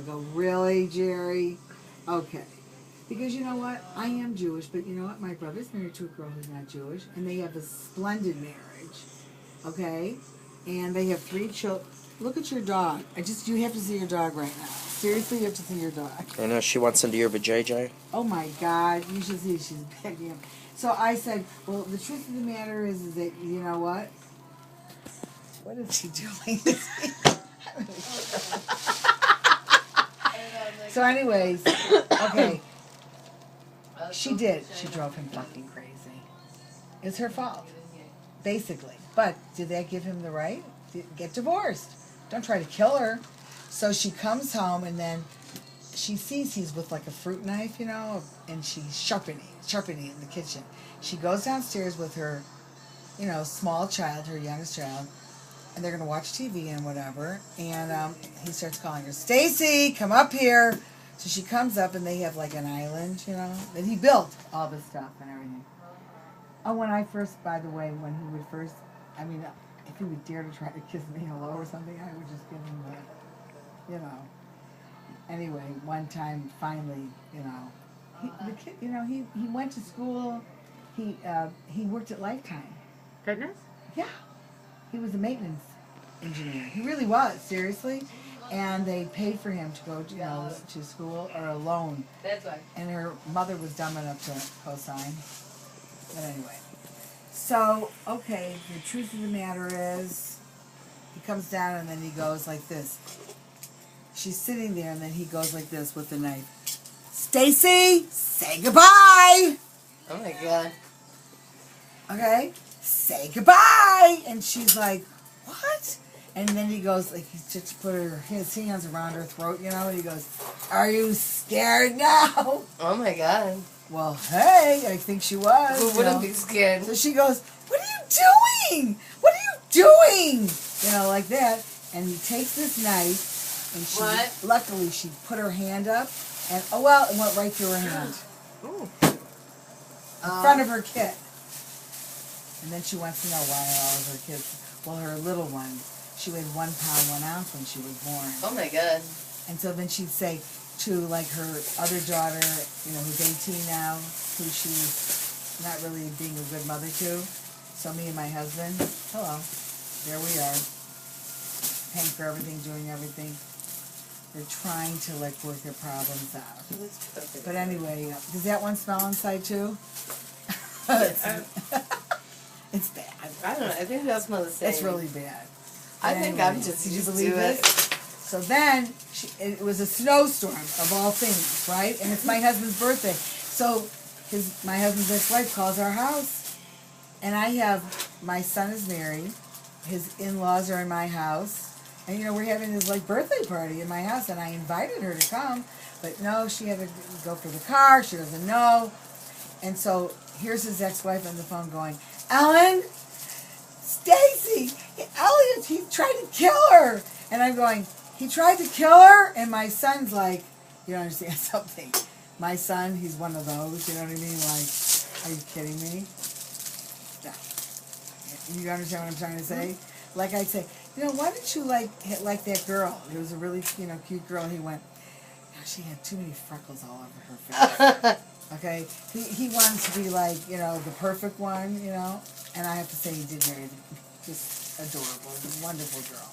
go, really, Jerry? Okay. Because you know what? I am Jewish, but you know what? My brother's married to a girl who's not Jewish, and they have a splendid marriage. Okay? And they have 3 children. Look at your dog. You have to see your dog right now. Seriously, you have to see your dog. I know she wants into your vajayjay. Oh my God, you should see she's begging. So I said, well, the truth of the matter is that, you know what? What is she doing? So anyways, okay. She did. She drove him fucking crazy. It's her fault, basically. But did that give him the right? Get divorced. Don't try to kill her. So she comes home and then she sees he's with like a fruit knife, you know, and she's sharpening in the kitchen. She goes downstairs with her, you know, small child, her youngest child, and they're going to watch TV and whatever. And he starts calling her, Stacy, come up here. So she comes up and they have like an island, you know, that he built all this stuff and everything. Oh, when he would first, I mean, if he would dare to try to kiss me hello or something, I would just give him the, you know. Anyway, one time, finally, you know, the kid, you know, he went to school. He worked at Lifetime. Fitness? Yeah, he was a maintenance engineer. He really was, seriously. And they paid for him to go, you know, to school or a loan. That's why. And her mother was dumb enough to co-sign. But anyway, so okay, the truth of the matter is, he comes down and then he goes like this. She's sitting there, and then he goes like this with the knife. Stacy, say goodbye. Oh my God. Okay, say goodbye. And she's like, what? And then he goes like he just put his hands around her throat, you know. And he goes, "Are you scared now?" Oh my God. Well, hey, I think she was. Who wouldn't be scared? So she goes, "What are you doing? What are you doing?" You know, like that. And he takes this knife. And luckily, she put her hand up, and it went right through her hand. Ooh. In front of her kid. And then she wants to know why all of her kids, well, her little one, she weighed 1 pound, 1 ounce when she was born. Oh my God. And so then she'd say to, like, her other daughter, you know, who's 18 now, who she's not really being a good mother to. So me and my husband, hello, there we are, paying for everything, doing everything. They're trying to, like, work their problems out. But anyway, does that one smell inside, too? It's bad. I don't know. I think they'll smell the same. It's really bad. I think I'm just Did you used believe to it? it. So then, it was a snowstorm, of all things, right? And it's my husband's birthday. So my husband's ex-wife calls our house. And my son is married. His in-laws are in my house. And, you know, we're having this, like, birthday party in my house, and I invited her to come. But, no, she had to go for the car. She doesn't know. And so here's his ex-wife on the phone going, Ellen, Stacy, Elliot, he tried to kill her. And I'm going, he tried to kill her? And my son's like, you don't understand something. My son, he's one of those, you know what I mean? Like, are you kidding me? No. You understand what I'm trying to say? Like I say, you know, why didn't you like that girl? It was a really, you know, cute girl. He went, she had too many freckles all over her face. Okay? He wanted to be like, you know, the perfect one, you know? And I have to say he did marry just adorable, wonderful girl.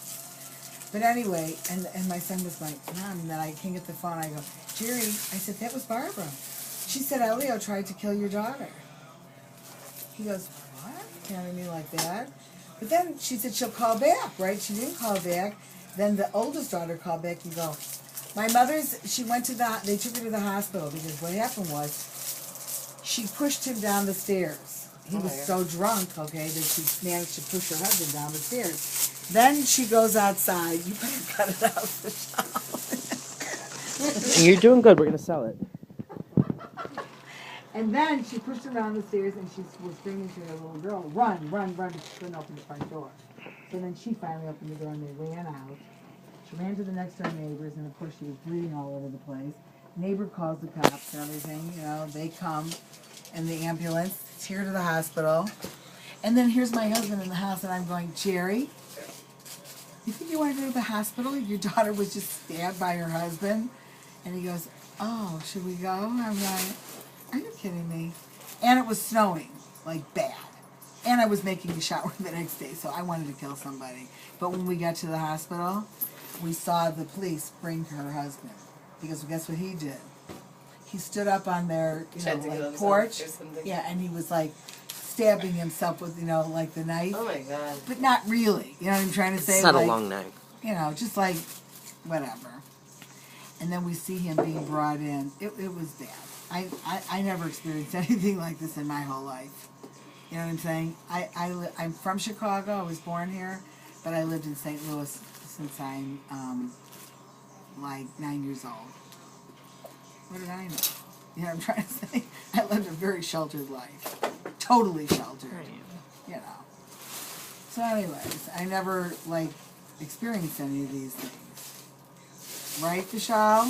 But anyway, and my son was like, Mom, and then I hang up the phone. I go, Jerry, I said, that was Barbara. She said Elio tried to kill your daughter. He goes, what? You know what I mean, like that? But then she said she'll call back, right? She didn't call back. Then the oldest daughter called back and go, my mother's, they took her to the hospital because what happened was she pushed him down the stairs. He was so drunk, okay, that she managed to push her husband down the stairs. Then she goes outside. You better cut it out. You're doing good. We're going to sell it. And then she pushed him down the stairs and she was screaming to her little girl, run, run, run, but she couldn't open the front door. So then she finally opened the door and they ran out. She ran to the next door neighbors and of course she was bleeding all over the place. Neighbor calls the cops and everything, you know, they come and the ambulance, it's here to the hospital. And then here's my husband in the house and I'm going, Jerry, you think you want to go to the hospital? Your daughter was just stabbed by her husband. And he goes, oh, should we go? I'm like, are you kidding me? And it was snowing, like bad. And I was making a shower the next day, so I wanted to kill somebody. But when we got to the hospital, we saw the police bring her husband. Because guess what he did? He stood up on their, Tried to kill like, himself porch. or something. Yeah, and he was like stabbing himself with, like the knife. Oh my god. But not really. You know what I'm trying to say? It's not like, a long knife. just like whatever. And then we see him being brought in. It was bad. I never experienced anything like this in my whole life. You know what I'm saying? I'm from Chicago. I was born here, but I lived in St. Louis since I'm like 9 years old. What did I know? You know what I'm trying to say? I lived a very sheltered life. Totally sheltered. You know. So anyways, I never, like, experienced any of these things. Right, Vishal?